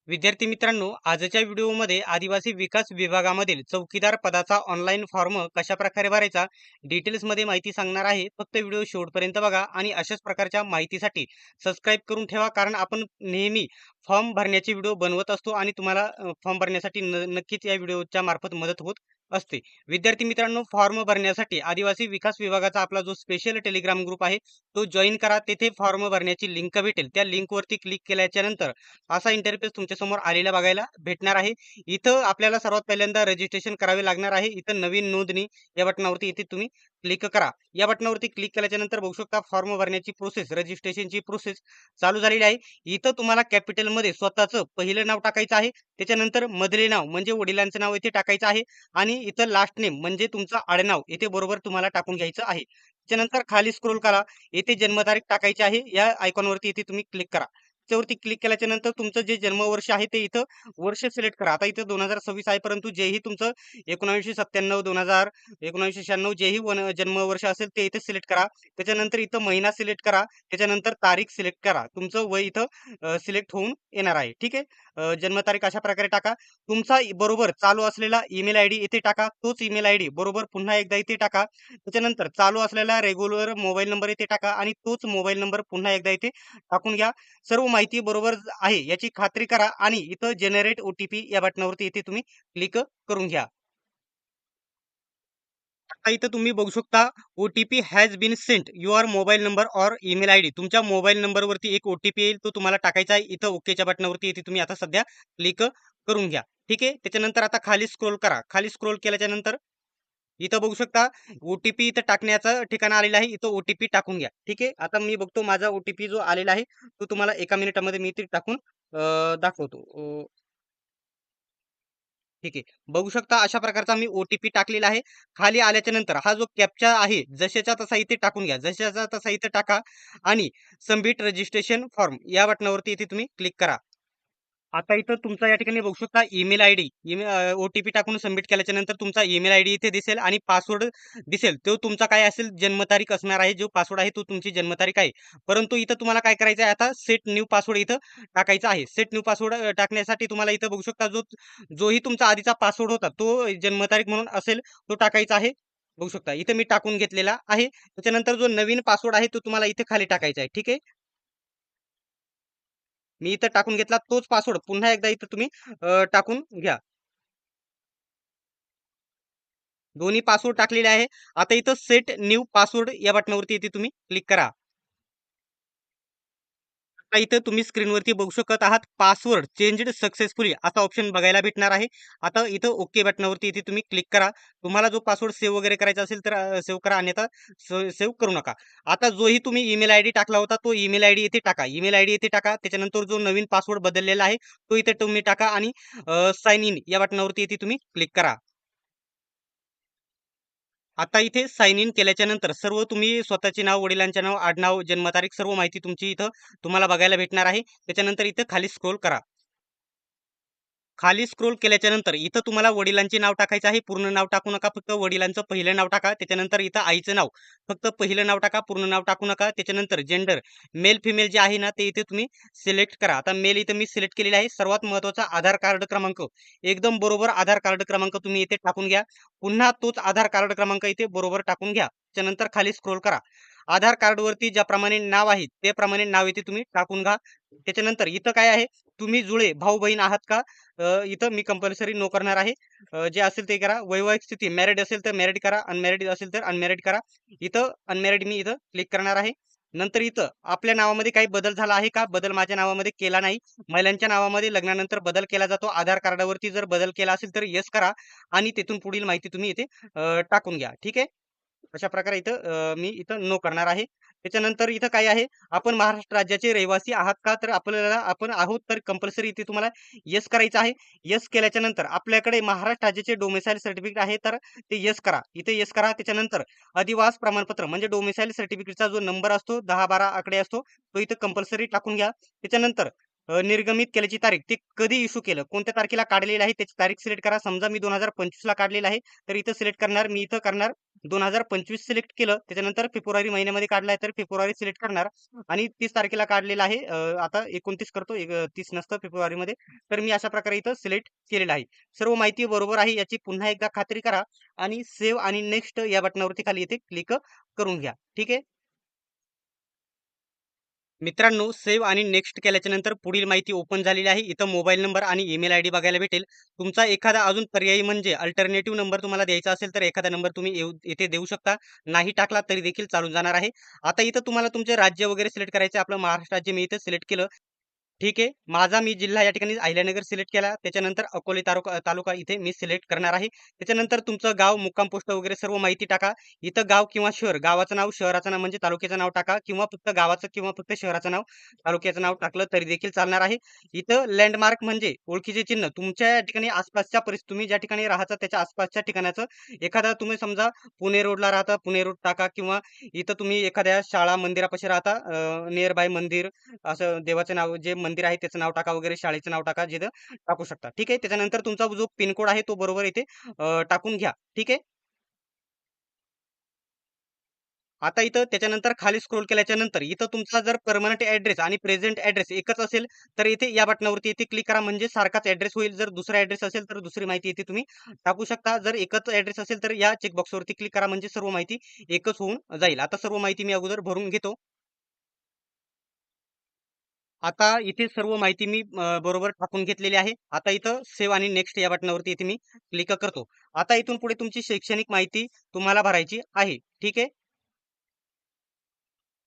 विद्यार्थी मित्रांनो, आजच्या व्हिडिओमध्ये आदिवासी विकास विभागामधील चौकीदार पदाचा ऑनलाईन फॉर्म कशा प्रकारे भरायचा डिटेल्समध्ये माहिती सांगणार आहे. फक्त व्हिडिओ शेवटपर्यंत बघा आणि अशाच प्रकारच्या माहितीसाठी सबस्क्राईब करून ठेवा, कारण आपण नेहमी फॉर्म भरण्याचे व्हिडिओ बनवत असतो आणि तुम्हाला फॉर्म भरण्यासाठी नक्कीच या व्हिडिओच्या मार्फत मदत होत असते. विद्यार्थी मित्रांनो, फॉर्म भरण्यासाठी आदिवासी विकास विभागाचा आपला जो स्पेशल टेलिग्राम ग्रुप आहे तो जॉईन करा. तेथे फॉर्म भरण्याची लिंक भेटेल. त्या लिंकवरती क्लिक केल्याच्या नंतर असा इंटरफेस तुमच्या समोर आलेला बघायला भेटणार आहे. इथं आपल्याला सर्वात पहिल्यांदा रजिस्ट्रेशन करावे लागणार आहे. इथं नवीन नोंदणी या बटनावरती इथे तुम्ही क्लिक करा. या बटनावरती क्लिक केल्याच्या नंतर बघू शकता फॉर्म भरण्याची प्रोसेस, रजिस्ट्रेशनची प्रोसेस चालू झालेली आहे. इथं तुम्हाला कॅपिटलमध्ये स्वतःचं पहिलं नाव टाकायचं आहे. त्याच्यानंतर मधले नाव म्हणजे वडिलांचं नाव इथे टाकायचं आहे आणि इथं लास्ट नेम म्हणजे तुमचं आडनाव इथे बरोबर तुम्हाला टाकून घ्यायचं आहे. त्याच्यानंतर खाली स्क्रोल करा. येथे जन्मतारीख टाकायची आहे. या आयकॉनवरती इथे तुम्ही क्लिक करा. त्याच्यावरती क्लिक केल्याच्या नंतर तुमचं जे जन्मवर्ष आहे ते इथं वर्ष सिलेक्ट करा. आता इथं 2026 आहे, परंतु जेही तुमचं 1997, 2000, 1996 जेही जन्मवर्ष असेल ते इथे सिलेक्ट करा. त्याच्यानंतर इथं महिना सिलेक्ट करा. त्याच्यानंतर तारीख सिलेक्ट करा. तुमचं वय इथं सिलेक्ट होऊन येणार आहे. ठीक आहे. जन्मतारीख अशा प्रकारे टाका. तुमचा बरोबर चालू असलेला ईमेल आयडी इथे टाका. तोच ईमेल आयडी बरोबर पुन्हा एकदा इथे टाका. त्याच्यानंतर चालू असलेला रेग्युलर मोबाईल नंबर इथे टाका आणि तोच मोबाईल नंबर पुन्हा एकदा इथे टाकून घ्या. सर्व माहिती बरोबर आहे याची खात्री करा आणि इथं जनरेट ओटीपी या बटनावरती इथे तुम्ही क्लिक करून घ्या. आता इथं तुम्ही बघू शकता OTP has been sent your mobile number or email ID. तुमच्या मोबाईल नंबरवरती एक ओटीपी येईल, तो तुम्हाला टाकायचा आहे. इथं ओकेच्या बटनावरती इथे तुम्ही आता सध्या क्लिक करून घ्या. ठीक आहे. त्याच्यानंतर आता खाली स्क्रोल करा. खाली स्क्रोल केल्याच्या नंतर इथं बघू शकता ओटीपी इथं टाकण्याचं ठिकाण आलेलं आहे. इथं ओटीपी टाकून घ्या. ठीक आहे. आता मी बघतो माझा ओटीपी जो आलेला आहे तो तुम्हाला एका मिनिटामध्ये मी इथे टाकून दाखवतो. ठीक आहे. बघू शकता अशा प्रकारचा मी ओटीपी टाकलेला आहे. खाली आल्याच्या नंतर हा जो कॅप्चा आहे जशाच्या तसा इथे टाकून घ्या. जशाचा तसा इथे टाका आणि सबमिट रजिस्ट्रेशन फॉर्म या बटनावरती इथे तुम्ही क्लिक करा. आता इथं तुमचा या ठिकाणी बघू शकता ईमेल आयडी, ओटीपी टाकून सबमिट केल्याच्या नंतर तुमचा ईमेल आयडी इथे दिसेल आणि पासवर्ड दिसेल. तो तुमचा काय असेल जन्मतारीख असणार आहे. जो पासवर्ड आहे तो तुमची जन्मतारीख आहे. परंतु इथं तुम्हाला काय करायचं आहे, आता सेट न्यू पासवर्ड इथं टाकायचा आहे. सेट न्यू पासवर्ड टाकण्यासाठी तुम्हाला इथं बघू शकता जोही तुमचा आधीचा पासवर्ड होता तो जन्मतारीख म्हणून असेल तो टाकायचा आहे. बघू शकता इथं मी टाकून घेतलेला आहे. त्याच्यानंतर जो नवीन पासवर्ड आहे तो तुम्हाला इथे खाली टाकायचा आहे. ठीक आहे. मी इथं टाकून घेतला तोच पासवर्ड पुन्हा एकदा इथं तुम्ही टाकून घ्या. दोन्ही पासवर्ड टाकलेले आहे. आता इथं सेट न्यू पासवर्ड या बटनावरती इथे तुम्ही क्लिक करा. आता इथं तुम्ही स्क्रीनवरती बघू शकत आहात पासवर्ड चेंज्ड सक्सेसफुली असा ऑप्शन बघायला भेटणार आहे. आता इथं ओके बटनावरती इथे तुम्ही क्लिक करा. तुम्हाला जो पासवर्ड सेव्ह वगैरे करायचा असेल तर सेव्ह करा, अन्यथा सेव्ह करू नका. आता जोही तुम्ही ईमेल आयडी टाकला होता तो ईमेल आयडी इथे टाका. ईमेल आयडी इथे टाका. त्याच्यानंतर जो नवीन पासवर्ड बदललेला आहे तो इथे तुम्ही टाका आणि साइन इन या बटनावरती इथे तुम्ही क्लिक करा. आता इथे साइन इन केल्याच्या नंतर सर्व तुम्ही स्वतःचे नाव, वडिलांचे नाव, आडनाव, जन्मतारीख सर्व माहिती तुमची इथं तुम्हाला बघायला भेटणार आहे. त्याच्यानंतर इथं खाली स्क्रोल करा. खाली स्क्रोल केल्याच्या नंतर इथं तुम्हाला वडिलांचे नाव टाकायचं आहे. पूर्ण नाव टाकू नका. फक्त वडिलांचं पहिलं नाव टाका. त्याच्यानंतर इथं आईचं नाव फक्त पहिलं नाव टाका. पूर्ण नाव टाकू नका. त्याच्यानंतर जेंडर मेल फिमेल जे आहे ना ते इथे तुम्ही सिलेक्ट करा. आता मेल इथं मी सिलेक्ट केलेलं आहे. सर्वात महत्त्वाचा आधार कार्ड क्रमांक एकदम बरोबर आधार कार्ड क्रमांक तुम्ही इथे टाकून घ्या. पुन्हा तोच आधार कार्ड क्रमांक इथे बरोबर टाकून घ्या. त्याच्यानंतर खाली स्क्रोल करा. आधार कार्डवरती ज्याप्रमाणे नाव आहे त्याप्रमाणे नाव इथे तुम्ही टाकून घ्या. त्याच्यानंतर इथं काय आहे, तुम्ही जुळे भाऊ बहीण आहात का? इथं मी कंपल्सरी नो करणार आहे. जे असेल ते करा. वैवाहिक स्थिती मॅरिड असेल तर मॅरिड करा, अनमॅरिड असेल तर अनमॅरिड करा. इथं अनमॅरिड मी इथं क्लिक करणार आहे. नंतर इथं आपल्या नावामध्ये काही बदल झाला आहे का? बदल माझ्या नावामध्ये केला नाही. महिलांच्या नावामध्ये लग्नानंतर बदल केला जातो. आधार कार्डावरती जर बदल केला असेल तर येस करा आणि तिथून पुढील माहिती तुम्ही इथे टाकून घ्या. ठीक आहे. अशा प्रकारे इथं मी इथं नो करणार आहे. त्याच्यानंतर इथं काय आहे, आपण महाराष्ट्र राज्याचे रहिवासी आहात का? तर आपल्याला आपण आहोत, तर कंपल्सरी इथे तुम्हाला येस करायचं आहे. येस केल्याच्या नंतर आपल्याकडे महाराष्ट्र राज्याचे डोमिसाईल सर्टिफिकेट आहे, तर ते येस करा. इथे येस करा. त्याच्यानंतर अधिवास प्रमाणपत्र म्हणजे डोमिसाईल सर्टिफिकेटचा जो नंबर असतो 10-12 आकडे असतो, तो इथं कंपल्सरी टाकून घ्या. त्याच्यानंतर निर्गमित केल्याची तारीख, ते कधी इश्यू केलं, कोणत्या तारखेला काढलेलं आहे त्याची तारीख सिलेक्ट करा. समजा मी 2025 ला काढलेलं आहे, तर इथं सिलेक्ट करणार. मी इथं करणार 2025 सिलेक्ट केलं. त्याच्यानंतर फेब्रुवारी महिन्यामध्ये काढलाय तर फेब्रुवारी सिलेक्ट करणार आणि 30 तारखेला काढलेला आहे. आता 29 करतो, 30 नसतं फेब्रुवारीमध्ये. तर मी अशा प्रकारे इथं सिलेक्ट केलेलं आहे. सर्व माहिती बरोबर आहे याची पुन्हा एकदा खात्री करा आणि सेव्ह आणि नेक्स्ट या बटनावरती खाली इथे क्लिक करून घ्या. ठीक आहे. मित्रांनो, सेव्ह आणि नेक्स्ट केल्याच्या नंतर पुढील माहिती ओपन झालेली आहे. इथं मोबाईल नंबर आणि ईमेल आयडी बघायला भेटेल. तुमचा एखादा अजून पर्यायी म्हणजे अल्टरनेटिव्ह नंबर तुम्हाला द्यायचा असेल तर एखादा नंबर तुम्ही इथे देऊ शकता. नाही टाकला तरी देखील चालून जाणार आहे. आता इथं तुम्हाला तुमचे राज्य वगैरे सिलेक्ट करायचे. आपलं महाराष्ट्र राज्य मी इथे सिलेक्ट केलं. ठीक आहे. मी जिल्हा या ठिकाणी अहिल्यानगर सिलेक्ट केला. त्याच्यानंतर अकोले तालुका तालुका इथे मी सिलेक्ट करणार आहे. त्याच्यानंतर तुमचं गाव, मुक्काम पोस्ट वगैरे सर्व माहिती टाका. इथं गाव किंवा शहर, गावाचं नाव, शहराचं नाव म्हणजे तालुक्याचं नाव टाका किंवा फक्त गावाचं किंवा फक्त शहराचं नाव, तालुक्याचं नाव टाकलं तरी देखील चालणार आहे. इथं लँडमार्क म्हणजे ओळखीचे चिन्ह तुमच्या या ठिकाणी आसपासच्या तुम्ही ज्या ठिकाणी राहता त्याच्या आसपासच्या ठिकाणाचं एखादा तुम्ही समजा पुणे रोडला राहता, पुणे रोड टाका किंवा इथं तुम्ही एखाद्या शाळा मंदिरापाशी राहता, नियर बाय मंदिर असं देवाचं नाव जे मंदिर आहे त्याचं नाव टाका वगैरे शाळेचं नाव टाका जिथं टाकू शकता. ठीक आहे. त्याच्यानंतर तुमचा जो पिन कोड आहे तो बरोबर इथे टाकून घ्या. ठीक आहे. आता इथं त्याच्यानंतर खाली स्क्रोल केल्याच्या नंतर इथं तुमचा जर परमनंट ऍड्रेस आणि प्रेझेंट ऍड्रेस एकच असेल तर इथे या बटनावरती इथे क्लिक करा म्हणजे सारखाच ऍड्रेस होईल. जर दुसरा ऍड्रेस असेल तर दुसरी माहिती इथे तुम्ही टाकू शकता. जर एकच ऍड्रेस असेल तर या चेकबॉक्सवरती क्लिक करा म्हणजे सर्व माहिती एकच होऊन जाईल. आता सर्व माहिती मी अगोदर भरून घेतो. आता इथे सर्व माहिती मी बरोबर टाकून घेतलेली आहे. आता इथं सेव्ह आणि नेक्स्ट या बटनावरती इथे मी क्लिक करतो. आता इथून पुढे तुमची शैक्षणिक माहिती तुम्हाला भरायची आहे. ठीक आहे.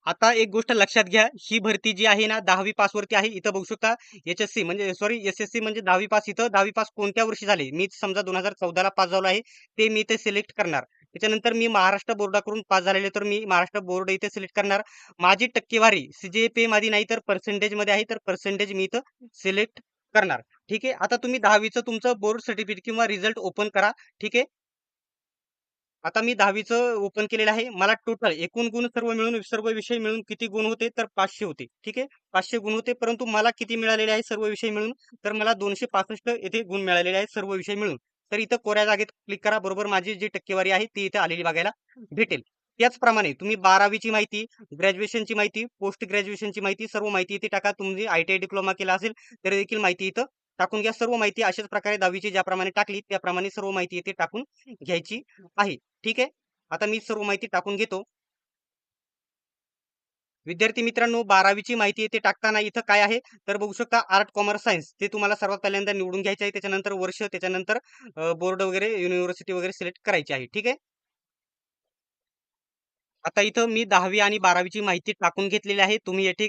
आता एक गोष्ट लक्षात घ्या, ही भरती जी आहे ना 10वी पास वरती आहे. इथं बघू शकता एच-एस-सी म्हणजे सॉरी एस-एस-सी म्हणजे 10वी पास. इथं 10वी पास कोणत्या वर्षी झाले? मी समजा 2014 ला पास झालो आहे. ते मी इथे सिलेक्ट करणार. त्याच्यानंतर मी महाराष्ट्र बोर्डाकडून पास झालेले तर मी महाराष्ट्र बोर्ड इथे सिलेक्ट करणार. माझी टक्केवारी सी मध्ये नाही तर पर्सेंटेजमध्ये आहे तर पर्सेंटेज मी इथं सिलेक्ट करणार. ठीक आहे. आता तुम्ही 10वीचं तुमचं बोर्ड सर्टिफिकेट किंवा रिझल्ट ओपन करा. ठीक आहे. आता मी 10वीचं ओपन केलेलं आहे. मला टोटल एकूण गुण सर्व मिळून सर्व विषय मिळून किती गुण होते? तर 500 होते. ठीक आहे. 500 गुण होते. परंतु मला किती मिळालेले आहेत सर्व विषय मिळून? तर मला 265 येथे गुण मिळालेले आहेत सर्व विषय मिळून. तर इथं कोऱ्या जागेत क्लिक करा. बरोबर माझी जी टक्केवारी आहे ती इथे आलेली बघायला भेटेल. त्याचप्रमाणे तुम्ही 12वीची माहिती, ग्रॅज्युएशनची माहिती, पोस्ट ग्रॅज्युएशनची माहिती, सर्व माहिती इथे टाका. तुम्ही आय-टी-आय डिप्लोमा केला असेल तरी देखील माहिती इथं टाकून घ्या. सर्व माहिती अशाच प्रकारे 10वीची ज्याप्रमाणे टाकली त्याप्रमाणे सर्व माहिती इथे टाकून घ्यायची आहे. ठीक आहे. आता मी सर्व माहिती टाकून घेतो. विद्यार्थी मित्रांनो 12वीची माहिती येथे टाकताना इथं काय आहे तर बघू शकता आर्ट, कॉमर्स, सायन्स ते तुम्हाला सर्वात पहिल्यांदा निवडून घ्यायचं आहे. त्याच्यानंतर वर्ष, त्याच्यानंतर बोर्ड वगैरे, युनिव्हर्सिटी वगैरे सिलेक्ट करायची आहे. ठीक आहे. आता इथं मी 10वी आणि 12वीची माहिती टाकून घेतलेली आहे. तुम्ही येथे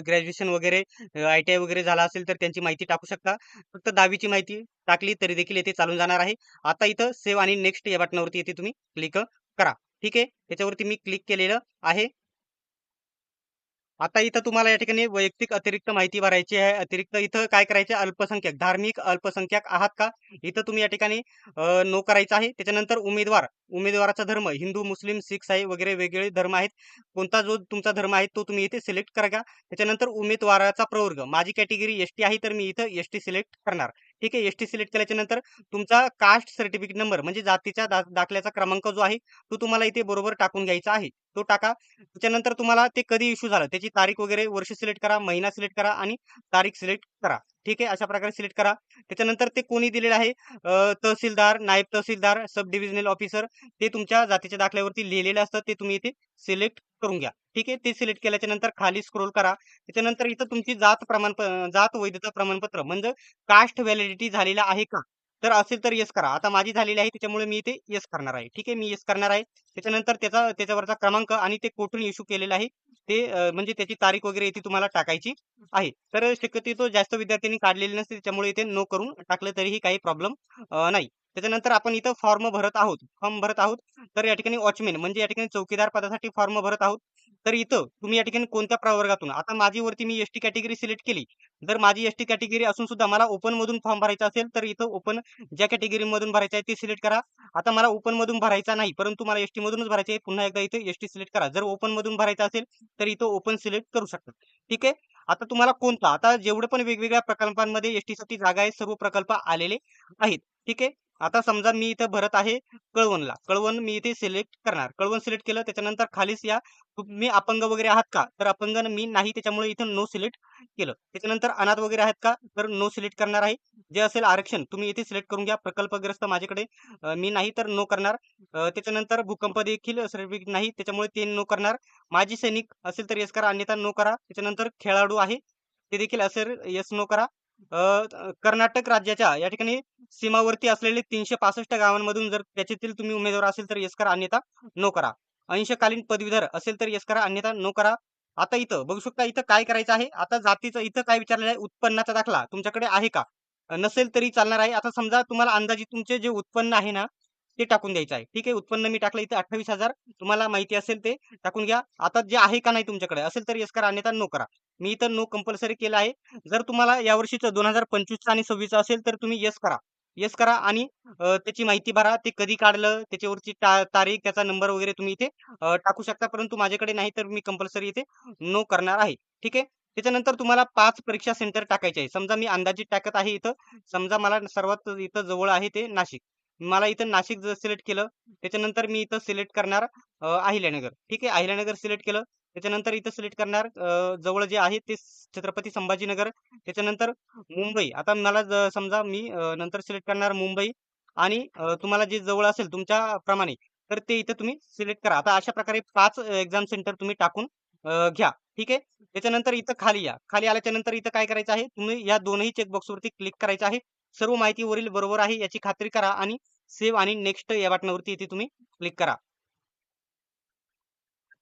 ग्रॅज्युएशन वगैरे, आय-टी-आय वगैरे झाला असेल तर त्यांची माहिती टाकू शकता. फक्त 10वीची माहिती टाकली तरी देखील येथे चालून जाणार आहे. आता इथं सेव्ह आणि नेक्स्ट या बटनावरती येथे तुम्ही क्लिक करा. ठीक आहे. त्याच्यावरती मी क्लिक केलेलं आहे. आता इथं तुम्हाला या ठिकाणी वैयक्तिक अतिरिक्त माहिती भरायची आहे. अतिरिक्त इथं काय करायचे अल्पसंख्याक, धार्मिक अल्पसंख्याक आहात का? इथं तुम्ही या ठिकाणी नो करायचं आहे. त्याच्यानंतर उमेदवाराचा धर्म हिंदू, मुस्लिम, शीख, साई वगैरे वेगवेगळे धर्म आहेत. कोणता जो तुमचा धर्म आहे तो तुम्ही इथे सिलेक्ट करा. त्याच्यानंतर उमेदवाराचा प्रवर्ग, माझी कॅटेगरी एस आहे तर मी इथं एस सिलेक्ट करणार. ठीक आहे. एस सिलेक्ट केल्याच्या नंतर तुमचा कास्ट सर्टिफिकेट नंबर म्हणजे जातीच्या दाखल्याचा क्रमांक जो आहे तो तुम्हाला इथे बरोबर टाकून घ्यायचा आहे. तो टाका. त्याच्यानंतर तुम्हाला ते कधी इश्यू झालं त्याची तारीख वगैरे वर्ष सिलेक्ट करा, महिना सिलेक्ट करा आणि तारीख सिलेक्ट करा. ठीक आहे. अशा प्रकारे सिलेक्ट करा. त्याच्यानंतर ते कोणी दिलेलं आहे तहसीलदार, नायब तहसीलदार, सब डिव्हिजनल ऑफिसर ते तुमच्या जातीच्या दाखल्यावरती लिहिलेलं असतं ते तुम्ही इथे सिलेक्ट करून घ्या. ठीक आहे. ते सिलेक्ट केल्याच्या नंतर खाली स्क्रोल करा. त्याच्यानंतर इथं तुमची जात वैधता प्रमाणपत्र म्हणजे कास्ट व्हॅलिडिटी झालेला आहे का? तर असेल तर येस करा. आता माझी झालेली आहे त्याच्यामुळे मी इथे येस करणार आहे. ठीक आहे. मी येस करणार आहे. त्याच्यानंतर त्याच्यावरचा क्रमांक आणि ते कुठून इश्यू केलेलं आहे ते म्हणजे त्याची तारीख वगैरे इथे तुम्हाला टाकायची आहे. तर शक्यतो जास्त विद्यार्थ्यांनी काढलेली नसते त्याच्यामुळे इथे नो करून टाकलं तरीही काही प्रॉब्लेम नाही. त्याच्यानंतर आपण इथं फॉर्म भरत आहोत. तर या ठिकाणी वॉचमॅन म्हणजे या ठिकाणी चौकीदार पदासाठी फॉर्म भरत आहोत. तर इथं तुम्ही या ठिकाणी कोणत्या प्रवर्गातून आता माझी वरती मी एस कॅटेगरी सिलेक्ट केली. जर माझी एस कॅटेगरी असून सुद्धा मला ओपन मधून फॉर्म भरायचा असेल तर इथं ओपन ज्या कॅटेगरी मधून भरायचं आहे ते सिलेक्ट करा. आता मला ओपन मधून भरायचा नाही परंतु मला एसटी मधूनच भरायचे आहे. पुन्हा एकदा इथे एसटी सिलेक्ट करा. जर ओपन मधून भरायचं असेल तर इथं ओपन सिलेक्ट करू शकता. ठीक आहे. आता तुम्हाला कोणता आता जेवढे पण वेगवेगळ्या प्रकल्पांमध्ये एसटी साठी जागा आहेत सर्व प्रकल्प आलेले आहेत. ठीक आहे. आता समजा मी इथं भरत आहे कळवणला. कळवण मी इथे सिलेक्ट करणार. कळवण सिलेक्ट केलं त्याच्यानंतर खालीच या तुम्ही अपंग वगैरे आहात का? तर अपंग मी नाही त्याच्यामुळे इथं नो सिलेक्ट केलं. त्याच्यानंतर अनाथ वगैरे आहेत का? तर नो सिलेक्ट करणार आहे. जे असेल आरक्षण तुम्ही इथे सिलेक्ट करून घ्या. प्रकल्पग्रस्त माझ्याकडे मी नाही तर नो करणार. त्याच्यानंतर भूकंप देखील सर्टिफिकेट नाही त्याच्यामुळे ते नो करणार. माजी सैनिक असेल तर येस करा अन्यथा नो करा. त्याच्यानंतर खेळाडू आहे ते देखील असेल येस नो करा. कर्नाटक राज्याच्या या ठिकाणी सीमावर्ती असलेले 365 गावांमधून जर त्याच्यातील तुम्ही उमेदवार असेल तर येस करा अन्यथा नो करा. अंशकालीन पदवीधर असेल तर येस करा अन्यथा नो करा. आता इथं बघू शकता इथं काय करायचं आहे. आता जातीचं इथं काय विचारलेलं आहे उत्पन्नाचा दाखला तुमच्याकडे आहे का? नसेल तरी चालणार आहे. आता समजा तुम्हाला अंदाजित तुमचे जे उत्पन्न आहे ना ते टाकून द्यायचं आहे. ठीक आहे. उत्पन्न मी टाकलं इथं 28,000 तुम्हाला माहिती असेल ते टाकून घ्या. आता जे आहे का नाही तुमच्याकडे असेल तर येस करा अन्यथा नो करा. मी इथं नो कंपल्सरी केलं आहे. जर तुम्हाला यावर्षीचं 2025चं आणि 26चं असेल तर तुम्ही येस करा. येस करा आणि त्याची माहिती भरा. ते कधी काढलं, त्याच्यावरची तारीख, त्याचा नंबर वगैरे तुम्ही इथे टाकू शकता. परंतु माझ्याकडे नाही तर मी कंपल्सरी इथे नो करणार आहे. ठीक आहे. त्याच्यानंतर तुम्हाला 5 परीक्षा सेंटर टाकायचे आहे. समजा मी अंदाजित टाकत आहे इथं. समजा मला सर्वात इथं जवळ आहे ते नाशिक. मला इथं नाशिक जर सिलेक्ट केलं, त्याच्यानंतर मी इथं सिलेक्ट करणार अहिल्यानगर. ठीक आहे. अहिल्यानगर सिलेक्ट केलं. त्याच्यानंतर इथं सिलेक्ट करणार जवळ जे आहे ते छत्रपती संभाजीनगर. त्याच्यानंतर मुंबई. आता मला समजा मी नंतर सिलेक्ट करणार मुंबई आणि तुम्हाला जे जवळ असेल तुमच्या प्रमाणे तर ते इथं तुम्ही सिलेक्ट करा. आता अशा प्रकारे 5 एक्झाम सेंटर तुम्ही टाकून घ्या. ठीक आहे. त्याच्यानंतर इथं खाली या. खाली आल्याच्या नंतर इथं काय करायचं आहे, तुम्ही या दोन्ही चेकबॉक्सवरती क्लिक करायचं आहे. सर्व माहिती वरील बरोबर आहे याची खात्री करा आणि सेव्ह आणि नेक्स्ट या बटनावरती इथे तुम्ही क्लिक करा.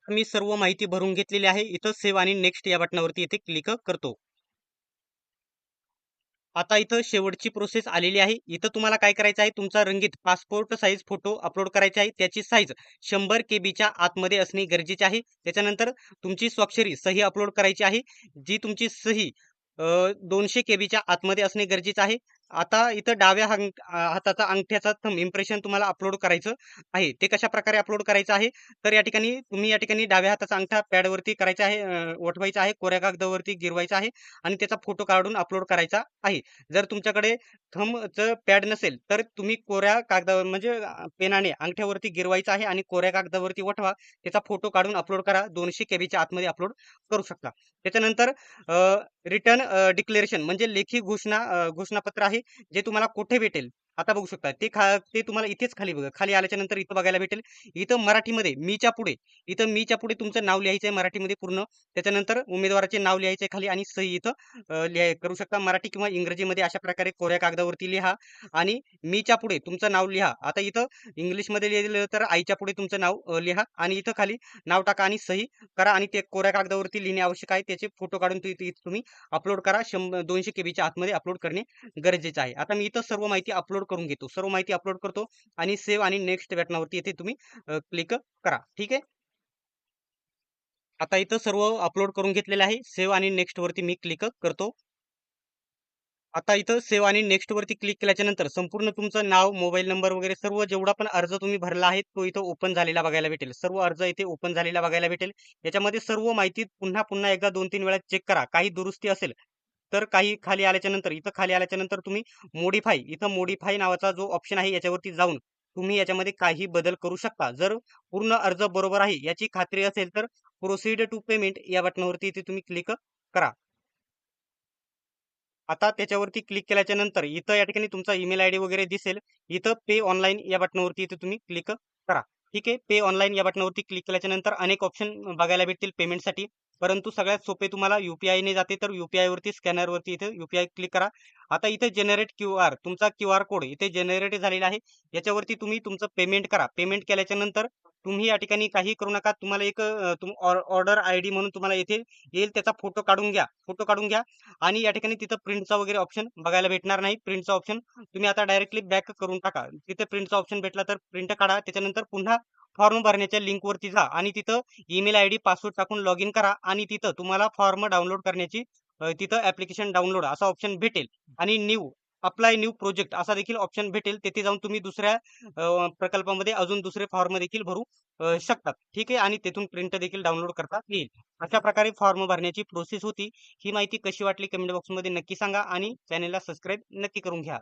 मी सर्व माहिती भरून घेतलेली आहे. इथं सेव्ह आणि नेक्स्ट या बटनावरती इथे क्लिक करतो. आता इथं शेवटची प्रोसेस आलेली आहे. इथं तुम्हाला काय करायचं आहे, तुमचा रंगीत पासपोर्ट साईज फोटो अपलोड करायचा आहे. त्याची साईज 100 केबीच्या आतमध्ये असणे गरजेचे आहे. त्याच्यानंतर तुमची स्वाक्षरी सही अपलोड करायची आहे. जी तुमची सही 200 केबीच्या आतमध्ये असणे गरजेचं आहे. आता इथं डाव्या हाताचा अंगठ्याचा थंब इम्प्रेशन तुम्हाला अपलोड करायचं आहे. ते कशाप्रकारे अपलोड करायचं आहे, तर तुम्ही या ठिकाणी डाव्या हाताचा अंगठा पॅडवरती करायचा आहे, वठवायचा आहे, कोऱ्या कागदावरती गिरवायचा आहे आणि त्याचा फोटो काढून अपलोड करायचा आहे. जर तुमच्याकडे थंबचं पॅड नसेल, तर तुम्ही कोऱ्या कागदावर म्हणजे पेनाने अंगठ्यावरती गिरवायचं आहे आणि कोऱ्या कागदावरती वठवा. त्याचा फोटो काढून अपलोड करा. 200 केबीच्या आतमध्ये अपलोड करू शकता. त्याच्यानंतर रिटर्न डिक्लेरेशन म्हणजे लेखी घोषणापत्र आहे, जे तुम्हाला कुठे भेटेल? आता बघू शकता. ते तुम्हाला इथेच खाली बघा. खाली आल्याच्या नंतर इथं बघायला भेटेल. इथं मराठीमध्ये मीच्या पुढे तुमचं नाव लिहायचं आहे मराठीमध्ये पूर्ण. त्याच्यानंतर उमेदवाराचे नाव लिहायचे खाली आणि सही इथं करू शकता. मराठी किंवा इंग्रजीमध्ये अशा प्रकारे कोऱ्या कागदावरती लिहा आणि मीच्या पुढे तुमचं नाव लिहा. आता इथं इंग्लिशमध्ये लिहिलेलं तर आईच्या पुढे तुमचं नाव लिहा आणि इथं खाली नाव टाका आणि सही करा आणि ते कोऱ्या कागदावरती लिहिणे आवश्यक आहे. त्याचे फोटो काढून इथे तुम्ही अपलोड करा. 200 केबीच्या आतमध्ये अपलोड करणे गरजेचं आहे. आता मी इथं सर्व माहिती अपलोड करून घेतो. सर्व माहिती अपलोड करतो आणि सेव्ह आणि नेक्स्ट बटनावरती इथे तुम्ही क्लिक करा. ठीक आहे. आता इथं सर्व अपलोड करून घेतलेलं आहे. सेव्ह आणि नेक्स्ट वरती मी क्लिक करतो. आता इथं सेव्ह आणि नेक्स्ट वरती क्लिक केल्याच्या नंतर संपूर्ण तुमचं नाव, मोबाईल नंबर वगैरे सर्व जेवढा पण अर्ज तुम्ही भरला आहे, तो इथं ओपन झालेला बघायला भेटेल. सर्व अर्ज इथे ओपन झालेला बघायला भेटेल. याच्यामध्ये सर्व माहिती पुन्हा एकदा 2-3 वेळा चेक करा. काही दुरुस्ती असेल, तर काही खाली आल्याच्या नंतर इथं खाली आल्याच्या नंतर तुम्ही इथं मॉडिफाय नावाचा जो ऑप्शन आहे याच्यावरती जाऊन तुम्ही याच्यामध्ये काही बदल करू शकता. जर पूर्ण अर्ज बरोबर आहे याची खात्री असेल, तर प्रोसीड टू पेमेंट या बटनावरती इथे तुम्ही क्लिक करा. आता त्याच्यावरती क्लिक केल्याच्या नंतर इथं या ठिकाणी तुमचा ईमेल आयडी वगैरे दिसेल. इथं पे ऑनलाईन या बटनावरती इथे तुम्ही क्लिक करा. ठीक आहे. पे ऑनलाईन या बटनावरती क्लिक केल्याच्या नंतर अनेक ऑप्शन बघायला भेटतील पेमेंटसाठी. परंतु सगळ्यात सोपे तुम्हाला ने जाते तर वरती स्कॅनरवरती इथे क्लिक करा. आता इथे जनरेट क्यूआर तुमचा क्यूआर कोड इथे जनरेट झालेला आहे. याच्यावरती तुम्ही तुमचं पेमेंट करा. पेमेंट केल्याच्या नंतर तुम्ही या ठिकाणी काही करू नका. तुम्हाला एक ऑर्डर आयडी म्हणून तुम्हाला इथे येईल त्याचा फोटो काढून घ्या. फोटो काढून घ्या आणि या ठिकाणी तिथं प्रिंटचा वगैरे ऑप्शन बघायला भेटणार नाही. प्रिंटचा ऑप्शन तुम्ही आता डायरेक्टली बॅक करून टाका. तिथे प्रिंटचा ऑप्शन भेटला तर प्रिंट काढा. त्याच्यानंतर पुन्हा फॉर्म भरण्याच्या लिंकवरती जा आणि तिथं ईमेल आयडी, पासवर्ड टाकून लॉग इन करा आणि तिथं तुम्हाला फॉर्म डाउनलोड करण्याची तिथं ॲप्लिकेशन डाउनलोड असा ऑप्शन भेटेल आणि अप्लाय न्यू प्रोजेक्ट असा देखील ऑप्शन भेटेल. तिथे जाऊन तुम्ही दुसऱ्या प्रकल्पामध्ये अजून दुसरे फॉर्म देखील भरू शकतात. ठीक आहे आणि तिथून प्रिंट देखील डाउनलोड करता येईल. अशा प्रकारे फॉर्म भरण्याची प्रोसेस होती. ही माहिती कशी वाटली कमेंट बॉक्समध्ये नक्की सांगा आणि चॅनलला सबस्क्राईब नक्की करून घ्या.